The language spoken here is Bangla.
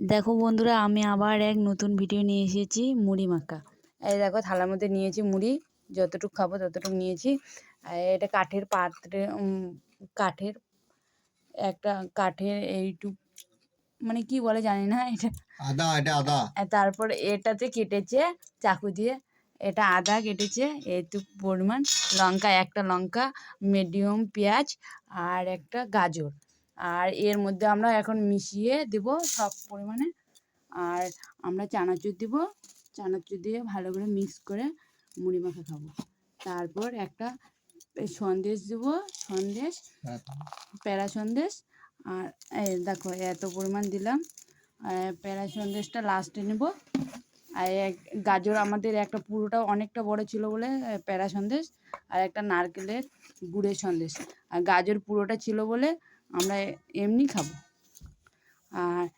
দেখো বন্ধুরা, আমি আবার এক নতুন ভিডিও নিয়ে এসেছি মুড়ি মাখা। এই দেখো থালার মধ্যে নিয়েছি মুড়ি, যতটুকু খাবো ততটুকু নিয়েছি। এটা কাঠের পাত্রে কাঠের একটা কাঠের এইটুক মানে কি বলে জানি না এটা। আদা তারপর এটাতে কেটেছে চাকু দিয়ে, এটা আদা কেটেছে এইটুক পরিমাণ, লঙ্কা একটা লঙ্কা, মিডিয়াম পেঁয়াজ আর একটা গাজর। আর এর মধ্যে আমরা এখন মিশিয়ে দেব সব পরিমাণে। আর আমরা চানাচুর দিব, চানাচুর দিয়ে ভালো করে মিক্স করে মুড়ি মাখা খাবো। তারপর একটা সন্দেশ দেবো, সন্দেশ, প্যারা সন্দেশ। আর এই দেখো এত পরিমাণ দিলাম। প্যারা সন্দেশটা লাস্টে নেব। আর গাজর আমাদের একটা পুরোটা অনেকটা বড় ছিল বলে প্যারা সন্দেশ, আর একটা নারকেলের গুড়ের সন্দেশ। আর গাজর পুরোটা ছিল বলে আমরা এমনি খাবো। আর